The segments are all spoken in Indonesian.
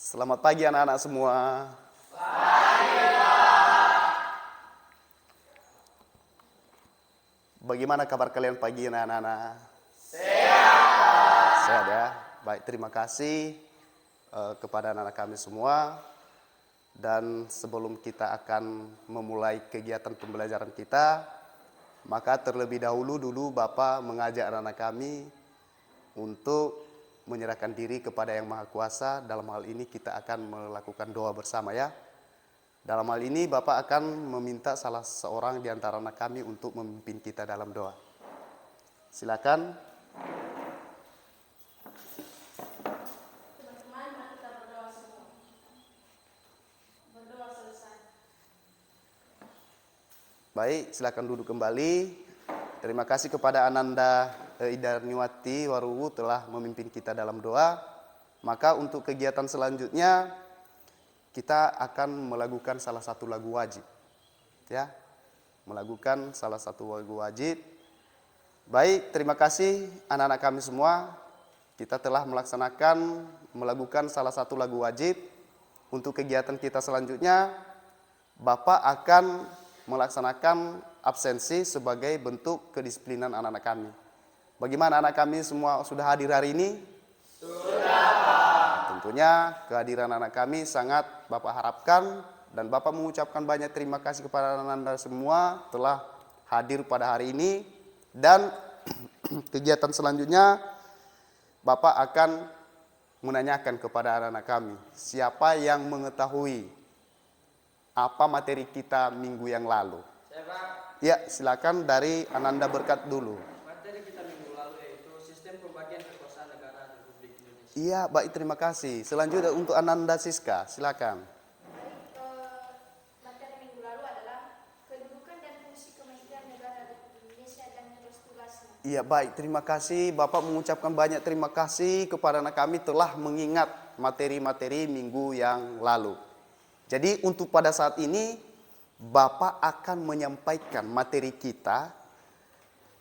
Selamat pagi anak-anak semua. Bagaimana kabar kalian pagi anak-anak? Sehat ya. Baik, terima kasih kepada anak-anak kami semua. Dan sebelum kita akan memulai kegiatan pembelajaran kita, maka terlebih dulu Bapak mengajak anak-anak kami untuk menyerahkan diri kepada Yang Maha Kuasa. Dalam hal ini kita akan melakukan doa bersama ya. Dalam hal ini Bapak akan meminta salah seorang di antara anak kami untuk memimpin kita dalam doa. Silakan. Teman-teman, mari kita berdoa semua. Berdoa selesai. Baik, silakan duduk kembali. Terima kasih kepada Ananda Idarniwati Waruwu telah memimpin kita dalam doa. Maka untuk kegiatan selanjutnya kita akan melakukan salah satu lagu wajib. Ya. Melakukan salah satu lagu wajib. Baik, terima kasih anak-anak kami semua. Kita telah melakukan salah satu lagu wajib. Untuk kegiatan kita selanjutnya, Bapak akan melaksanakan absensi sebagai bentuk kedisiplinan anak-anak kami. Bagaimana anak kami semua sudah hadir hari ini? Sudah, Pak. Tentunya kehadiran anak kami sangat Bapak harapkan dan Bapak mengucapkan banyak terima kasih kepada Anda semua telah hadir pada hari ini. Dan kegiatan selanjutnya Bapak akan menanyakan kepada anak-anak kami, siapa yang mengetahui apa materi kita minggu yang lalu? Ya, silakan dari Ananda Berkat dulu. Materi kita minggu lalu yaitu sistem pembagian kekuasaan negara Republik Indonesia. Iya, baik, terima kasih. Selanjutnya untuk Ananda Siska, silakan. Materi minggu lalu adalah kedudukan dan fungsi Kementerian Negara Republik Indonesia dan tugas-tugasnya. Iya, baik, terima kasih. Bapak mengucapkan banyak terima kasih kepada anak kami telah mengingat materi-materi minggu yang lalu. Jadi untuk pada saat ini Bapak akan menyampaikan materi kita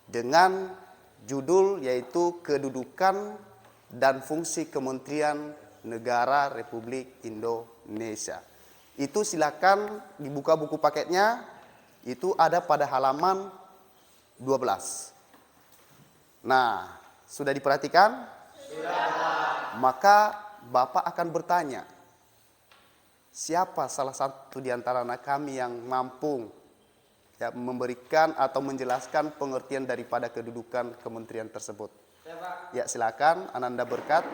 dengan judul yaitu kedudukan dan fungsi Kementerian Negara Republik Indonesia. Itu silakan dibuka buku paketnya, itu ada pada halaman 12. Nah, sudah diperhatikan? Sudah. Maka Bapak akan bertanya, siapa salah satu di antara anak kami yang mampu memberikan atau menjelaskan pengertian daripada kedudukan kementerian tersebut? Ya, silakan Ananda Berkat.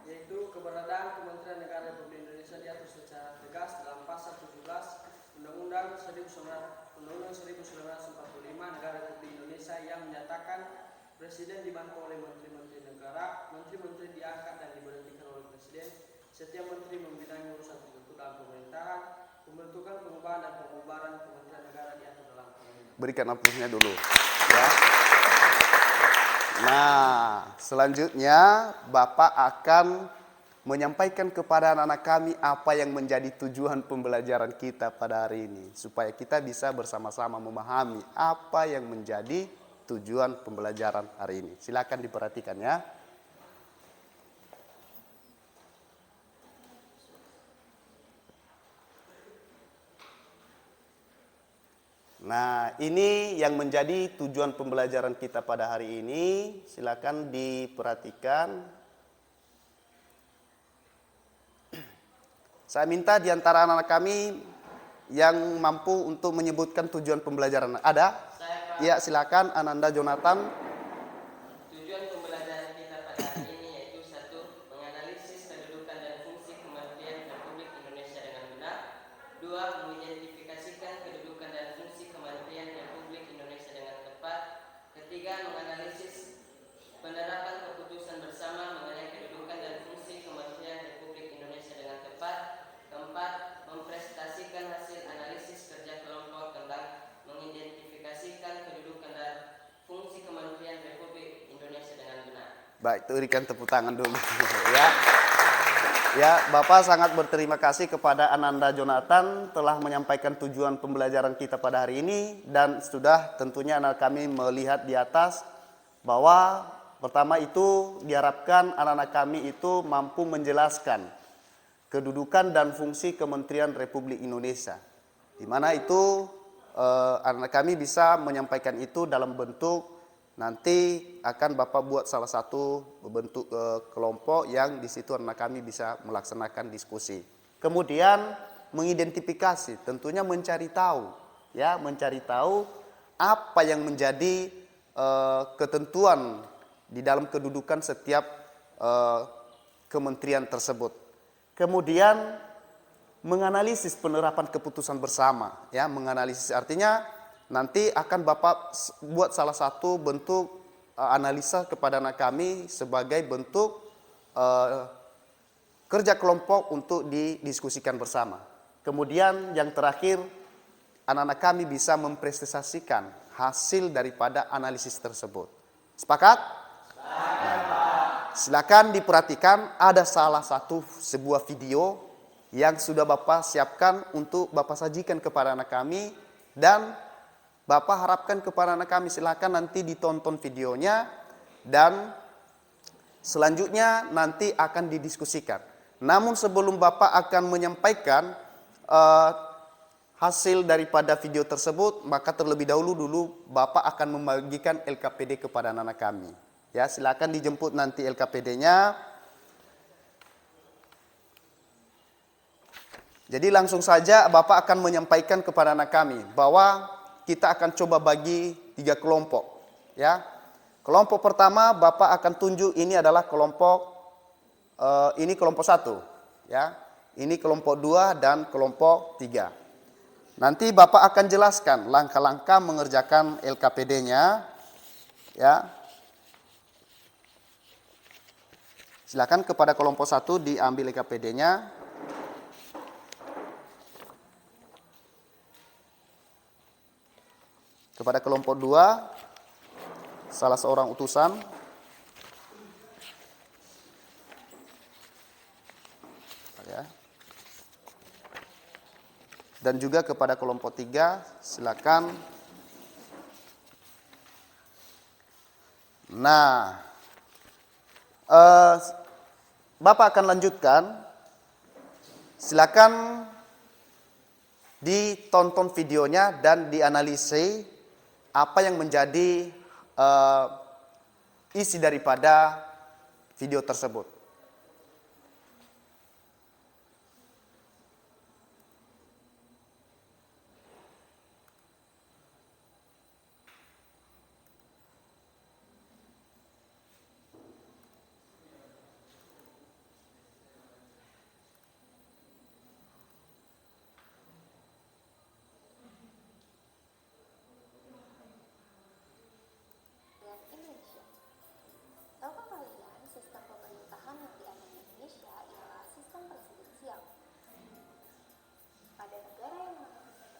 Yaitu keberadaan Kementerian Negara Republik Indonesia diatur secara tegas dalam pasal 17 Undang-Undang 1945 Negara Republik Indonesia yang menyatakan Presiden dibantu oleh Menteri-Menteri Negara, Menteri-Menteri diangkat dan diberhentikan oleh Presiden. Setiap menteri membidangi urusan tertentu dalam pemerintahan, pembentukan, pengubahan dan pembubaran Kementerian Negara diatur dalam Undang-Undang. Berikan aplausnya dulu. Ya. Nah, selanjutnya Bapak akan menyampaikan kepada anak-anak kami apa yang menjadi tujuan pembelajaran kita pada hari ini. Supaya kita bisa bersama-sama memahami apa yang menjadi tujuan pembelajaran hari ini. Silakan diperhatikan ya. Nah, ini yang menjadi tujuan pembelajaran kita pada hari ini. Silakan diperhatikan. Saya minta di antara anak-anak kami yang mampu untuk menyebutkan tujuan pembelajaran. Ada? Ya, silakan Ananda Jonathan. Tujuan pembelajaran kita pada hari ini yaitu 1. Menganalisis kedudukan dan fungsi Kementerian Republik Indonesia dengan benar. 2. Mengidentifikasikan kedudukan dan fungsi Kementerian Republik Indonesia dengan tepat. Ketiga, menganalisis penerapan keputusan bersama mengenai kedudukan dan fungsi Kementerian Republik Indonesia dengan tepat. Keempat, mempresentasikan hasil analisis kerja kelompok tentang mengidentifikasikan kedudukan dan fungsi Kementerian Republik Indonesia dengan benar. Baik, berikan tepuk tangan dulu. Ya. Ya, Bapak sangat berterima kasih kepada Ananda Jonathan telah menyampaikan tujuan pembelajaran kita pada hari ini. Dan sudah tentunya anak kami melihat di atas bahwa pertama itu diharapkan anak-anak kami itu mampu menjelaskan kedudukan dan fungsi Kementerian Republik Indonesia. Di mana itu anak kami bisa menyampaikan itu dalam bentuk nanti akan Bapak buat salah satu bentuk kelompok yang di situ anak kami bisa melaksanakan diskusi. Kemudian mengidentifikasi, tentunya mencari tahu, ya, mencari tahu apa yang menjadi ketentuan di dalam kedudukan setiap kementerian tersebut. Kemudian menganalisis penerapan keputusan bersama, ya, menganalisis artinya nanti akan Bapak buat salah satu bentuk analisa kepada anak kami sebagai bentuk kerja kelompok untuk didiskusikan bersama. Kemudian yang terakhir, anak-anak kami bisa mempresentasikan hasil daripada analisis tersebut. Sepakat? Silakan diperhatikan, ada salah satu sebuah video yang sudah Bapak siapkan untuk Bapak sajikan kepada anak kami, dan Bapak harapkan kepada anak kami silakan nanti ditonton videonya dan selanjutnya nanti akan didiskusikan. Namun sebelum Bapak akan menyampaikan hasil daripada video tersebut, maka terlebih dahulu Bapak akan membagikan LKPD kepada anak-anak kami. Ya, silakan dijemput nanti LKPD-nya. Jadi langsung saja Bapak akan menyampaikan kepada anak kami bahwa kita akan coba bagi 3 kelompok. Ya, kelompok pertama Bapak akan tunjuk ini adalah kelompok ini kelompok 1, ya. Ini kelompok 2 dan kelompok 3. Nanti Bapak akan jelaskan langkah-langkah mengerjakan LKPD-nya, ya. Silakan kepada kelompok 1 diambil LKPD-nya. Kepada kelompok 2, salah seorang utusan. Ya. Dan juga kepada kelompok 3, silakan. Nah, Bapak akan lanjutkan. Silakan ditonton videonya dan dianalisis apa yang menjadi isi daripada video tersebut. Indonesia. Tahukah kalian sistem pemerintahan yang dianut di Indonesia ialah sistem presidensial? Pada negara yang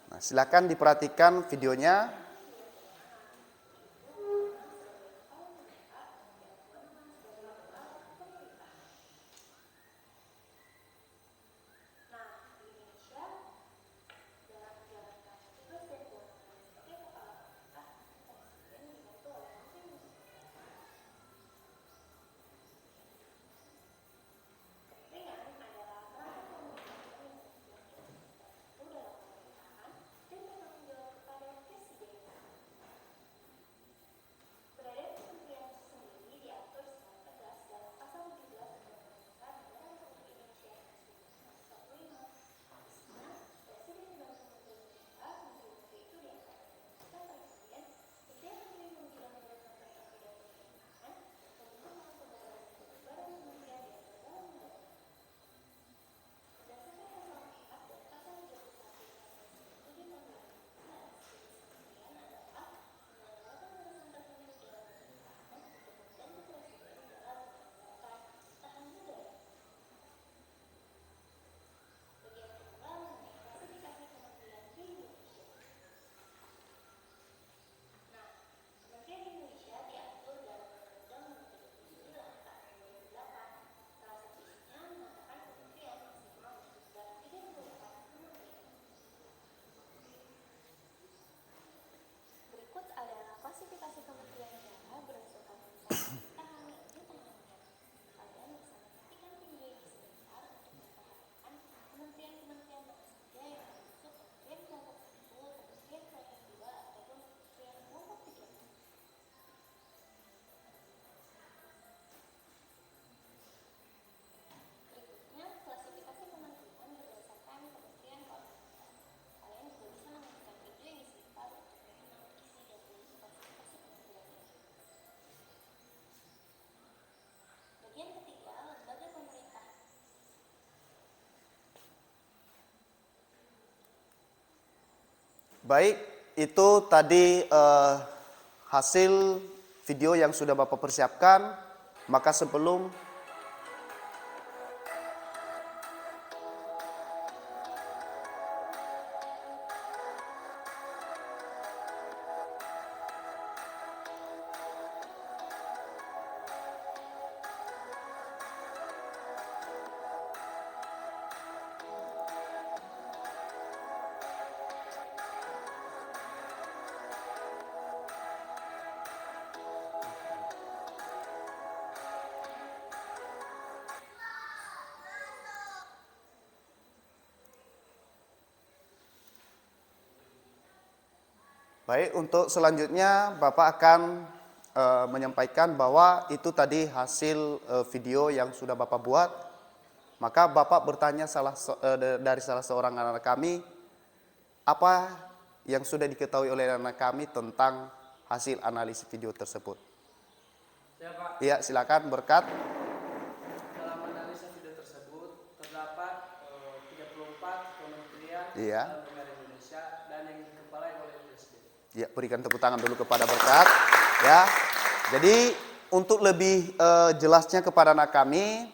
Nah, silakan diperhatikan videonya. Baik, itu tadi hasil video yang sudah Bapak persiapkan. Maka sebelum Baik, untuk selanjutnya Bapak akan menyampaikan bahwa itu tadi hasil video yang sudah Bapak buat. Maka Bapak bertanya dari salah seorang anak kami, apa yang sudah diketahui oleh anak kami tentang hasil analisis video tersebut. Ya Pak, Iya, silakan berkat. dalam analisa video tersebut terdapat 34 kementerian Iya. dalam negara Indonesia dan yang dikepalai oleh Presiden. Ya, berikan tepuk tangan dulu kepada berkat. Ya, jadi untuk lebih jelasnya kepada anak kami,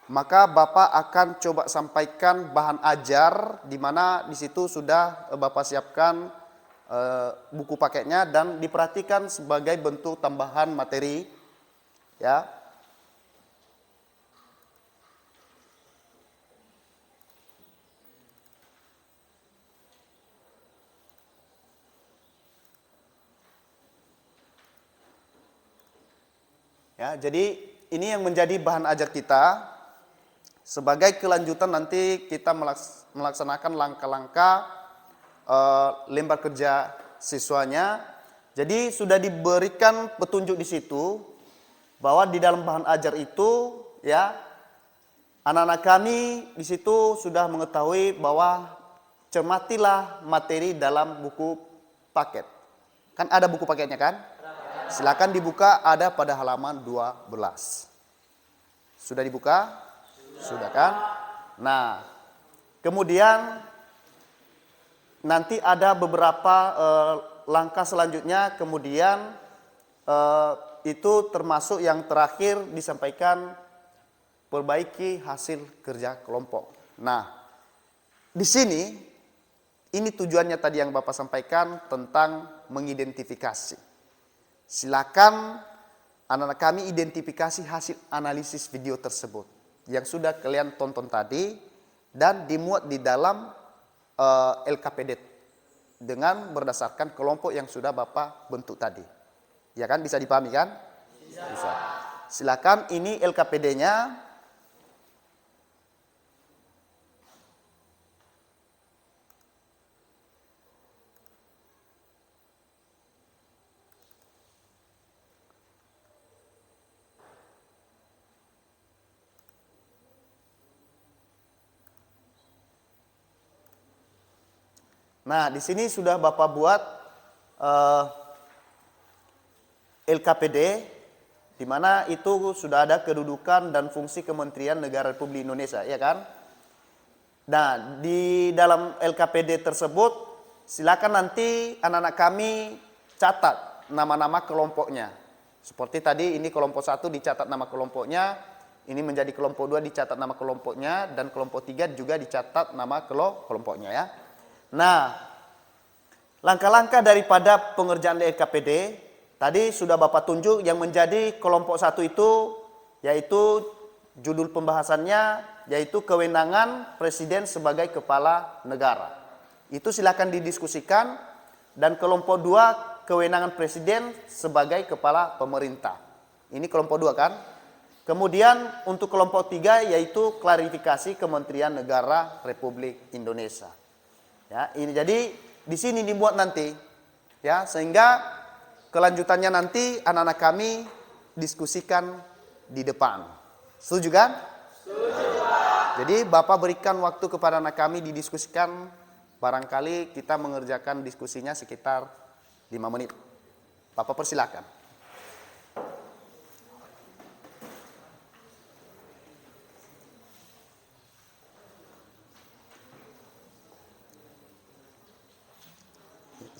maka Bapak akan coba sampaikan bahan ajar, di mana di situ sudah Bapak siapkan buku paketnya dan diperhatikan sebagai bentuk tambahan materi. Ya, ya, jadi ini yang menjadi bahan ajar kita. Sebagai kelanjutan nanti kita melaksanakan langkah-langkah lembar kerja siswanya. Jadi sudah diberikan petunjuk di situ bahwa di dalam bahan ajar itu, ya, anak-anak kami di situ sudah mengetahui bahwa cermatilah materi dalam buku paket. Kan ada buku paketnya kan? Silakan dibuka, ada pada halaman 12. Sudah dibuka? Sudah kan? Nah, kemudian nanti ada beberapa langkah selanjutnya, kemudian itu termasuk yang terakhir disampaikan perbaiki hasil kerja kelompok. Nah, di sini ini tujuannya tadi yang Bapak sampaikan tentang mengidentifikasi. Silakan anak-anak kami identifikasi hasil analisis video tersebut yang sudah kalian tonton tadi dan dimuat di dalam LKPD dengan berdasarkan kelompok yang sudah Bapak bentuk tadi. Ya kan, bisa dipahami kan? Bisa. Silakan, ini LKPD-nya. Nah, di sini sudah Bapak buat LKPD, di mana itu sudah ada kedudukan dan fungsi Kementerian Negara Republik Indonesia, ya kan? Nah, di dalam LKPD tersebut, silakan nanti anak-anak kami catat nama-nama kelompoknya. Seperti tadi, ini kelompok 1 dicatat nama kelompoknya, ini menjadi kelompok 2 dicatat nama kelompoknya, dan kelompok 3 juga dicatat nama kelompoknya, ya. Nah, langkah-langkah daripada pengerjaan LKPD tadi sudah Bapak tunjuk. Yang menjadi kelompok 1 itu yaitu judul pembahasannya yaitu kewenangan Presiden sebagai kepala negara. Itu silakan didiskusikan. Dan kelompok 2 kewenangan Presiden sebagai kepala pemerintah. Ini kelompok 2 kan? Kemudian untuk kelompok 3 yaitu klarifikasi Kementerian Negara Republik Indonesia. Ya, ini jadi di sini dibuat nanti, ya, sehingga kelanjutannya nanti anak-anak kami diskusikan di depan. Setuju kan? Setuju, Pak. Jadi Bapak berikan waktu kepada anak kami didiskusikan, barangkali kita mengerjakan diskusinya sekitar 5 menit. Bapak persilakan.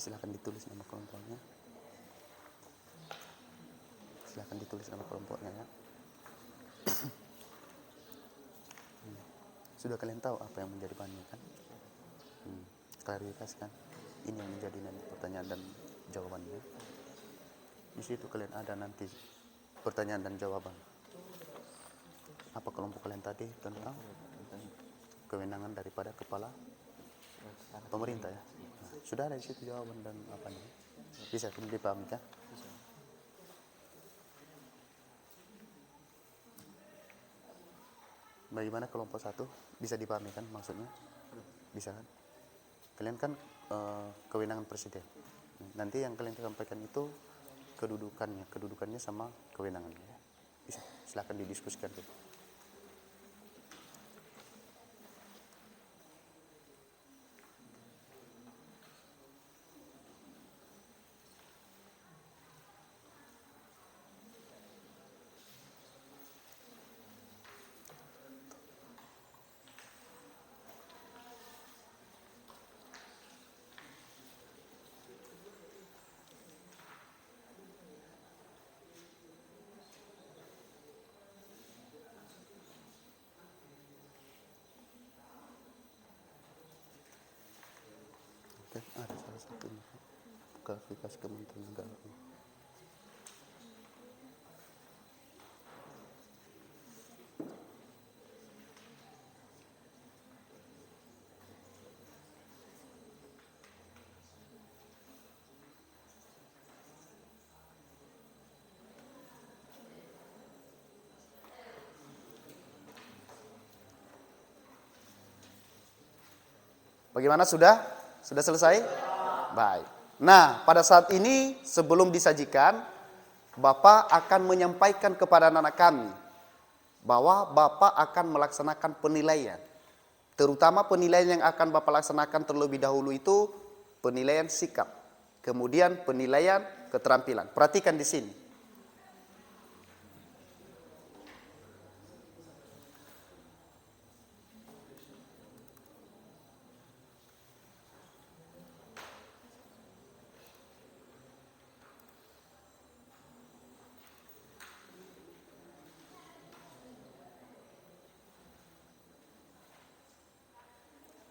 Silakan ditulis nama kelompoknya. Silakan ditulis nama kelompoknya ya. Sudah kalian tahu apa yang menjadi bahannya kan? Klarifikasi kan? Ini yang menjadi nanti pertanyaan dan jawabannya. Di situ kalian ada nanti pertanyaan dan jawaban. Apa kelompok kalian tadi tentang kewenangan daripada kepala pemerintah ya? Nah, sudah ada di situ jawaban dan apa nih? Bisa dipahami kan? Bagaimana kelompok satu bisa dipahami kan maksudnya? Bisa kan? Kalian kan kewenangan presiden. Nanti yang kalian sampaikan itu kedudukannya sama kewenangannya. Ya. Bisa, silakan didiskusikan dulu. Oke, ada salah satunya. Klarifikasi Kementerian Negara. Bagaimana sudah? Sudah selesai? Baik. Nah, pada saat ini sebelum disajikan, Bapak akan menyampaikan kepada anak kami bahwa Bapak akan melaksanakan penilaian. Terutama penilaian yang akan Bapak laksanakan terlebih dahulu itu penilaian sikap, kemudian penilaian keterampilan. Perhatikan di sini.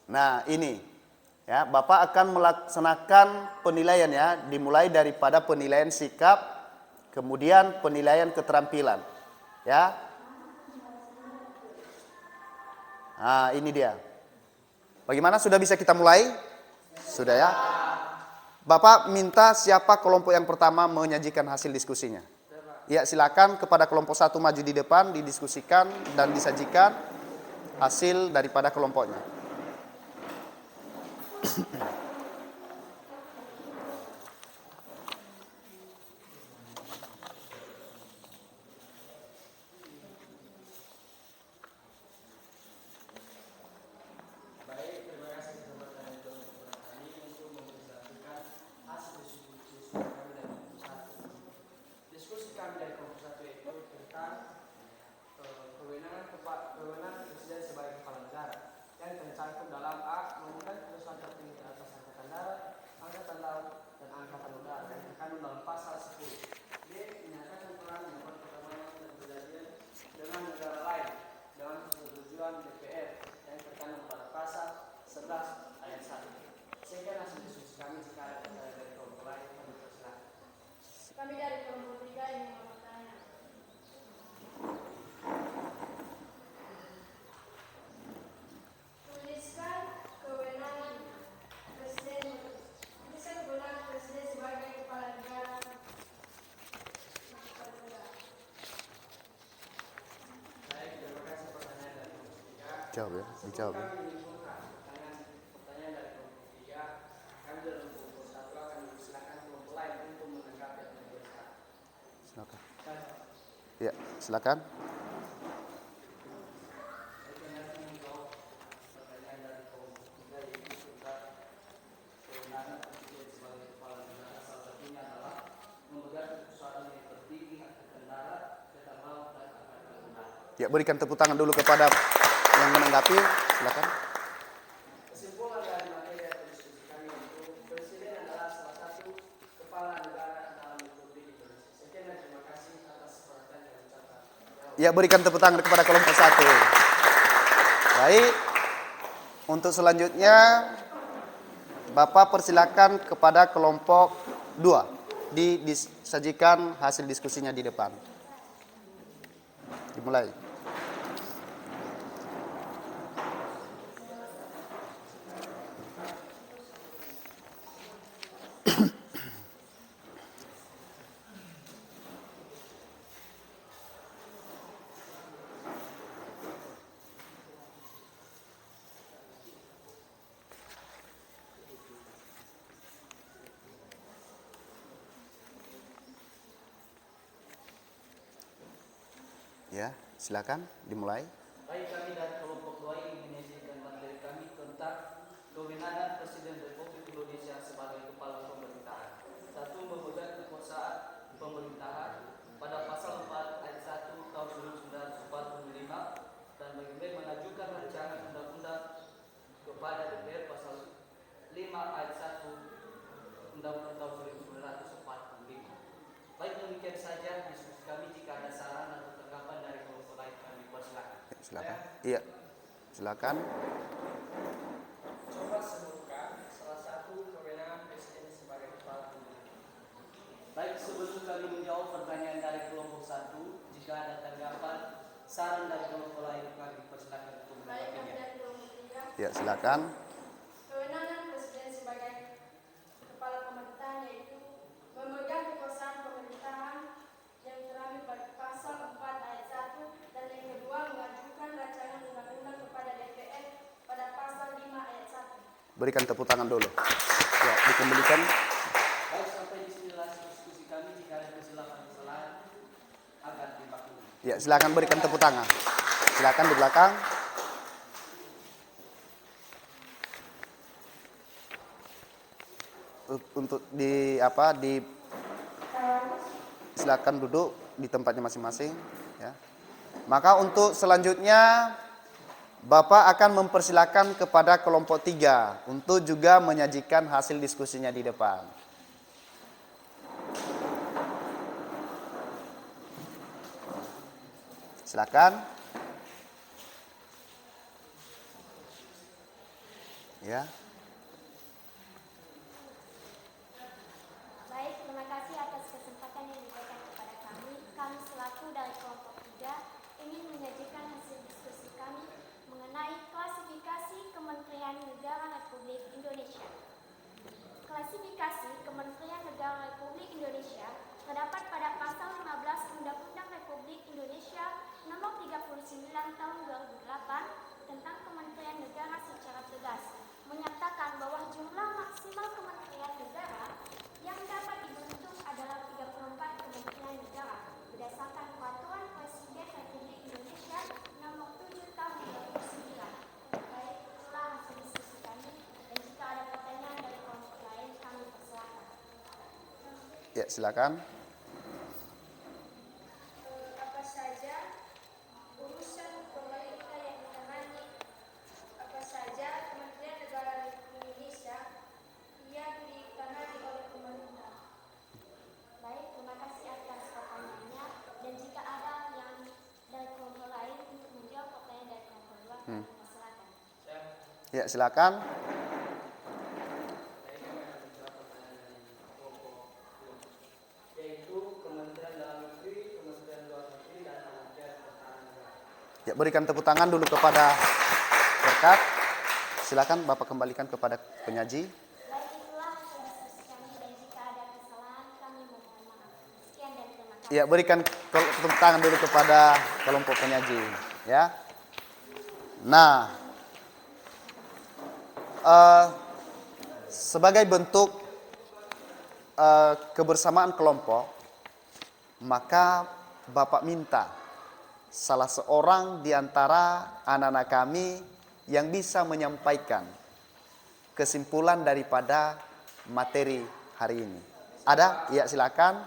Nah, ini ya, Bapak akan melaksanakan penilaian ya, dimulai daripada penilaian sikap, kemudian penilaian keterampilan. Ya. Nah, ini dia. Bagaimana, sudah bisa kita mulai? Sudah ya? Bapak minta siapa kelompok yang pertama menyajikan hasil diskusinya? Ya, silakan kepada kelompok satu maju di depan, didiskusikan dan disajikan hasil daripada kelompoknya. Kewenangan presiden sebagai kepala negara yang tercantum dalam A. Mengumumkan keputusan tertinggi atas angkatan darat, angkatan laut, dan angkatan udara yang terkandung dalam pasal 10. B. Menyatakan peran dan perkembangan dan perjanjian dengan negara lain dengan persetujuan DPR yang terkandung pada pasal 11 ayat 1. Sekian hasil diskusi kami. Jika ada pertanyaan dari kelompok lain, kami persilakan. Kami dari kelompok 3 ingin bertanya. Tuliskan kewenangan presiden sebagai kepala negara. Baik, terima kasih pertanyaan dari kelompok 3. Jawab ya, dijawab ya. Kami menyimpulkan pertanyaan dari kelompok 3. Kami dari kelompok 1 akan mempersilahkan kelompok lain untuk menanggapi apa yang disampaikan. Silakan. Ya, silakan. Pertanyaan dari kelompok 3 yaitu tentang kewenangan presiden sebagai kepala negara. Salah satunya adalah memegang kekuasaan yang tertinggi angkatan darat, angkatan laut, dan angkatan udara. Ya, berikan tepuk tangan dulu kepada yang menanggapi. Silakan. Kesimpulan dari materi atau diskusi kami itu, presiden adalah salah Ya, berikan tepuk tangan kepada kelompok 1. Baik. Untuk selanjutnya Bapak persilakan kepada kelompok 2 disajikan hasil diskusinya di depan. Dimulai. Ya, silakan dimulai. Baik, kami dari kelompok 2 ini menyajikan materi kami tentang kewenangan Presiden Republik Indonesia sebagai kepala pemerintahan. 1. Memegang kekuasaan pemerintahan pada pasal 4 ayat 1 tahun 1945 dan mengajukan rancangan undang-undang kepada DPR pasal 5 ayat 1 Undang-Undang tahun 1945. Baik, demikian saja diskusi kami. Jika ada saran atau tanggapan dari kelompok lain kami persilakan. Silakan. Iya. Silakan. Coba sebutkan salah satu kewenangan Presiden sebagai kepala pemerintahan. Baik, sebelum kami menjawab pertanyaan dari kelompok 1, jika ada tanggapan, saran dari kelompok lain kami persilakan untuk menyampaikannya. Ya, silakan. Kewenangan Presiden sebagai kepala pemerintahan yaitu memegang kekuasaan pemerintahan yang terambil pada pasal 4 ayat 1 dan yang kedua mengajukan rancangan undang-undang kepada DPR pada pasal 5 ayat 1. Berikan tepuk tangan dulu. Ya, dikembalikan. Baik, sampai di sinilah diskusi kami. Jika ada kesalahan-kesalahan akan dimaklumi. Ya, silakan berikan tepuk tangan. Silakan di belakang. Untuk silakan duduk di tempatnya masing-masing, ya. Maka untuk selanjutnya Bapak akan mempersilakan kepada kelompok 3 untuk juga menyajikan hasil diskusinya di depan. Silakan. Ya. Baik, terima kasih atas kesempatan yang diberikan kepada kami. Kami selaku dari kelompok 3 ingin menyajikan hasil diskusi kami mengenai klasifikasi Kementerian Negara Republik Indonesia. Klasifikasi Kementerian Negara Republik Indonesia terdapat pada pasal 15 Undang-Undang Republik Indonesia Nomor 39 Tahun 2008 tentang Kementerian Negara secara tegas menyatakan bahwa jumlah maksimal kementerian negara yang dapat dibentuk adalah 34 kementerian negara berdasarkan Peraturan Presiden Republik Indonesia Nomor 7 Tahun 2009. Baik, itulah hasil diskusi kami dan jika ada pertanyaan dari kelompok lain kami persilakan. Ya, silakan. Apa saja urusan pemerintah yang ditangani, apa saja Kementerian Negara Republik Indonesia yang ditangani oleh pemerintah. Baik, terima kasih atas pertanyaannya dan jika ada yang dari kelompok lain untuk menjawab pertanyaan dari kelompok 2 kami persilakan. Ya, silakan. Yaitu Kementerian Dalam Negeri, Kementerian Luar Negeri, dan Kementerian Pertahanan Negara. Ya, berikan tepuk tangan dulu kepada berkat. Silakan Bapak kembalikan kepada penyaji. Baik, itulah hasil diskusi kami dan jika ada kesalahan kami mohon maaf. Sekian dan terima kasih. Ya, berikan tepuk tangan dulu kepada kelompok penyaji, ya. Nah, sebagai bentuk kebersamaan kelompok, maka Bapak minta salah seorang di antara anak-anak kami yang bisa menyampaikan kesimpulan daripada materi hari ini. Ada? Ya, silakan.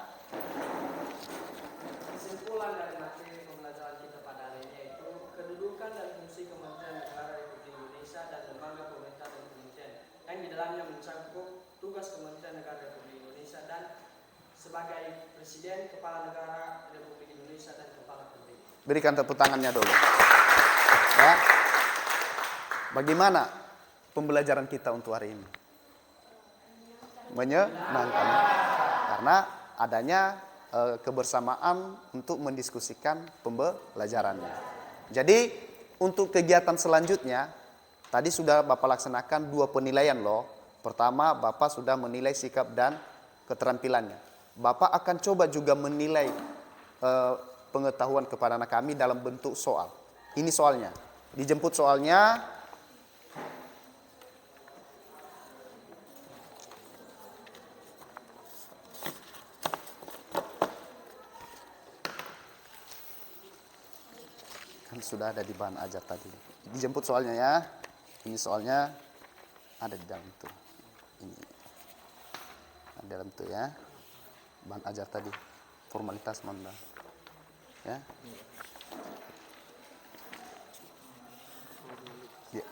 Kesimpulan dari materi pembelajaran kita pada hari ini yaitu kedudukan dan fungsi Kementerian Negara Republik Indonesia dan lembaga pemerintah dan kementerian yang di dalamnya mencakup tugas Kementerian Negara Republik Indonesia dan sebagai Presiden, Kepala Negara Republik Indonesia dan Kepala Pemerintah. Berikan tepuk tangannya dulu. Ya. Bagaimana pembelajaran kita untuk hari ini? Menyenangkan. Karena adanya kebersamaan untuk mendiskusikan pembelajarannya. Jadi untuk kegiatan selanjutnya, tadi sudah Bapak laksanakan 2 penilaian loh. Pertama, Bapak sudah menilai sikap dan keterampilannya. Bapak akan coba juga menilai pengetahuan kepada anak kami dalam bentuk soal. Ini soalnya. Dijemput soalnya. Kan sudah ada di bahan ajar tadi. Dijemput soalnya ya. Ini soalnya ada di dalam itu. Ini. Ada dalam itu ya. Bahan ajar tadi. Formalitas mana? Ya. Ya.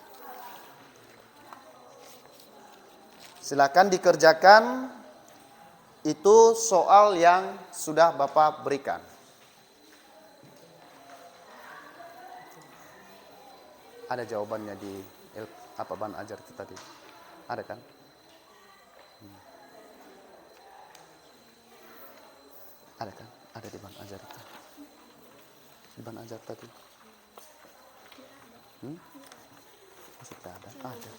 Silakan dikerjakan. Itu soal yang sudah Bapak berikan. Ada jawabannya di bahan ajar itu tadi. Ada kan? Ada kan? Ada di bahan ajar itu. Di bahan ajar tadi. Masih tidak ada? Ada.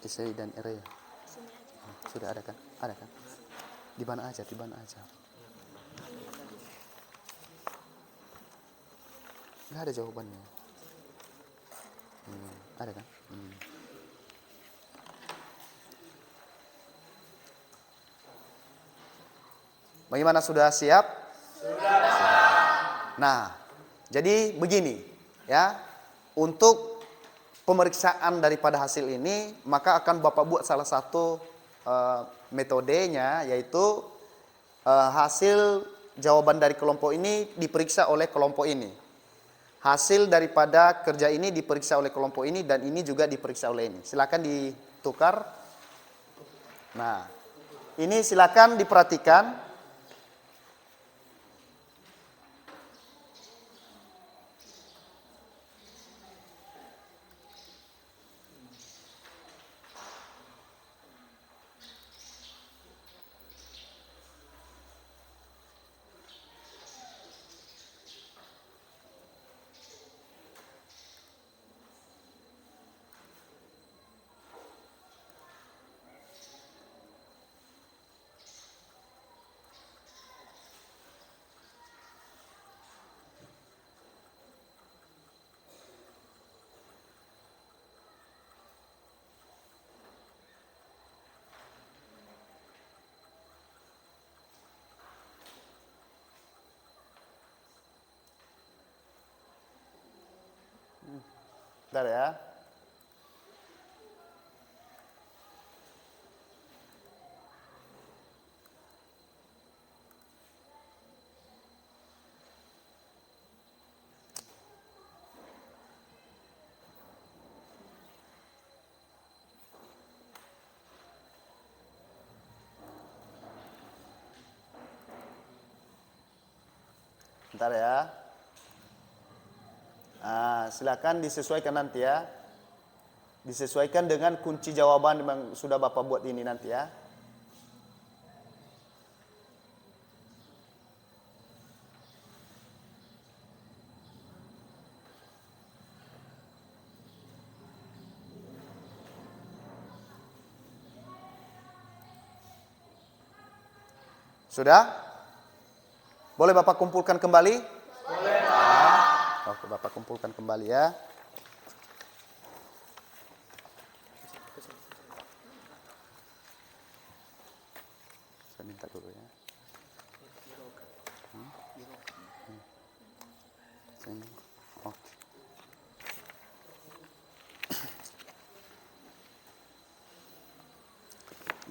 Esai dan area. Sudah ada kan? Ada kan? Di bahan ajar, di bahan ajar. Nggak ada jawabannya. Ada kan? Bagaimana, sudah siap? Sudah. Nah, jadi begini ya. Untuk pemeriksaan daripada hasil ini, maka akan Bapak buat salah satu metodenya, yaitu hasil jawaban dari kelompok ini diperiksa oleh kelompok ini. Hasil daripada kerja ini diperiksa oleh kelompok ini, dan ini juga diperiksa oleh ini. Silakan ditukar. Nah, ini silakan diperhatikan. Bentar ya. Bentar ya. Nah, silakan disesuaikan nanti ya. Disesuaikan dengan kunci jawaban yang sudah Bapak buat ini nanti ya. Sudah? Boleh Bapak kumpulkan kembali? Boleh, Pak. Oke, Bapak kumpulkan kembali ya. Saya minta dulu ya. Oke.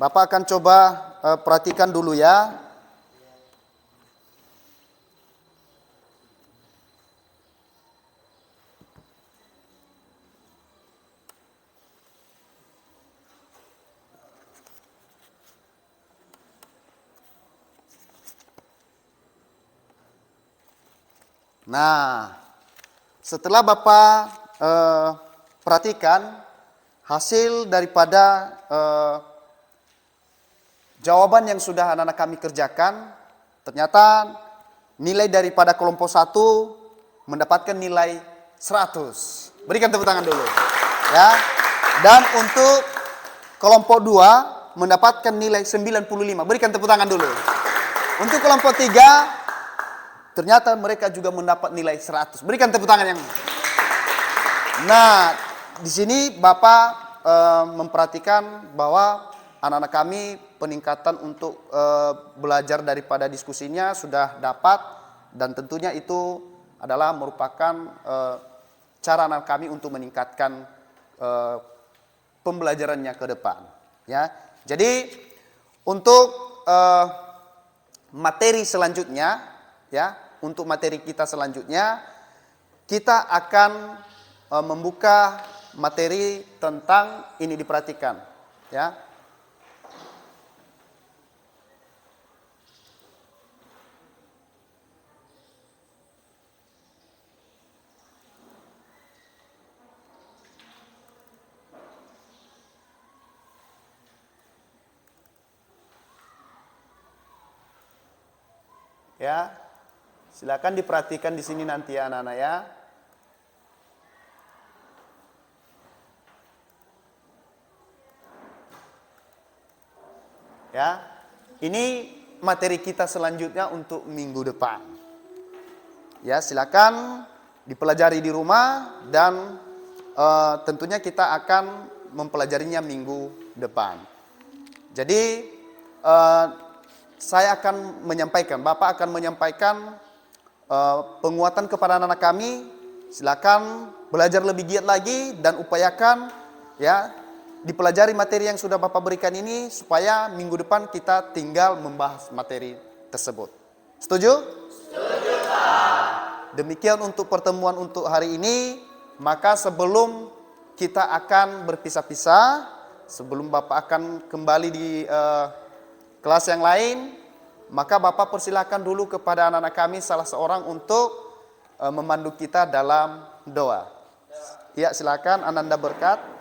Bapak akan coba perhatikan dulu ya. Nah, setelah Bapak perhatikan hasil daripada jawaban yang sudah anak-anak kami kerjakan, ternyata nilai daripada kelompok 1 mendapatkan nilai 100. Berikan tepuk tangan dulu. Ya. Dan untuk kelompok 2 mendapatkan nilai 95. Berikan tepuk tangan dulu. Untuk kelompok 3 ternyata mereka juga mendapat nilai 100. Berikan tepuk tangan yang. Nah, di sini Bapak memperhatikan bahwa anak-anak kami peningkatan untuk belajar daripada diskusinya sudah dapat, dan tentunya itu adalah merupakan cara anak kami untuk meningkatkan pembelajarannya ke depan. Ya, jadi untuk materi selanjutnya, ya, untuk materi kita selanjutnya, kita akan membuka materi tentang ini, diperhatikan, ya. Ya, silakan diperhatikan di sini nanti ya anak-anak ya. Ya, ini materi kita selanjutnya untuk minggu depan. Ya, silakan dipelajari di rumah dan tentunya kita akan mempelajarinya minggu depan. Jadi saya akan menyampaikan, Bapak akan menyampaikan penguatan kepada anak-anak kami. Silakan belajar lebih giat lagi dan upayakan ya dipelajari materi yang sudah Bapak berikan ini supaya minggu depan kita tinggal membahas materi tersebut. Setuju? Setuju, Pak. Demikian untuk pertemuan untuk hari ini. Maka sebelum kita akan berpisah-pisah, sebelum Bapak akan kembali di kelas yang lain, maka Bapak persilakan dulu kepada anak-anak kami salah seorang untuk memandu kita dalam doa. Ya, silakan Ananda Berkat.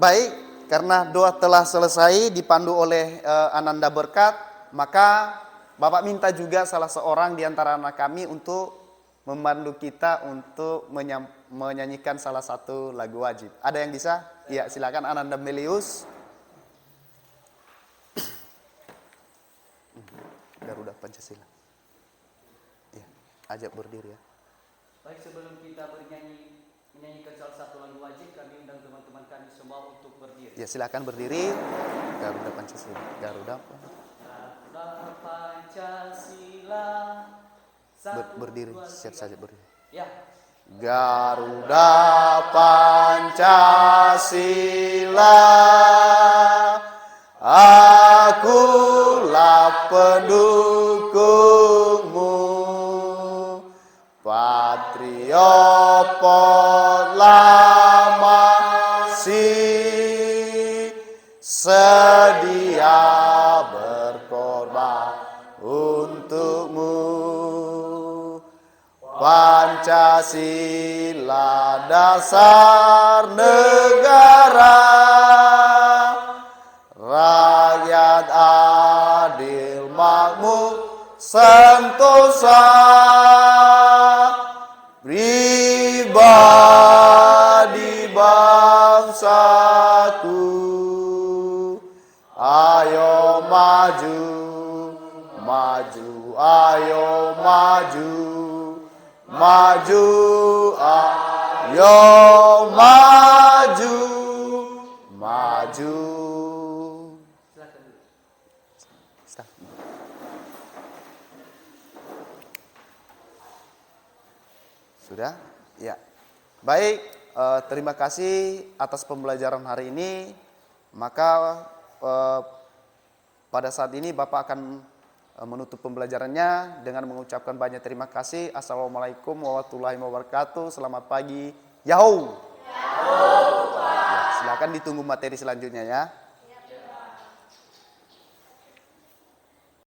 Baik, karena doa telah selesai dipandu oleh Ananda Berkat, maka Bapak minta juga salah seorang di antara anak kami untuk memandu kita untuk menyanyikan salah satu lagu wajib. Ada yang bisa? Iya, silakan Ananda Melius. Garuda Pancasila. Ya, ajak berdiri ya. Baik, sebelum kita menyanyikan salah satu lagu wajib, kami undang teman-teman kami semua untuk berdiri. Ya, silakan berdiri. Garuda Pancasila. Garuda Pancasila. Berdiri, siap saja berdiri. Ya. Garuda Pancasila, akulah pendukungmu, patriot proklamasi, sedia berkorban untukmu. Pancasila dasar negara, rakyat adil makmur sentosa, pribadi bangsaku, ayo maju, maju, ayo maju, maju, ayo maju, maju. Sudah? Ya. Baik, terima kasih atas pembelajaran hari ini. Maka pada saat ini Bapak akan menutup pembelajarannya dengan mengucapkan banyak terima kasih. Assalamualaikum warahmatullahi wabarakatuh. Selamat pagi. Yahoo. Ya, silakan ditunggu materi selanjutnya ya.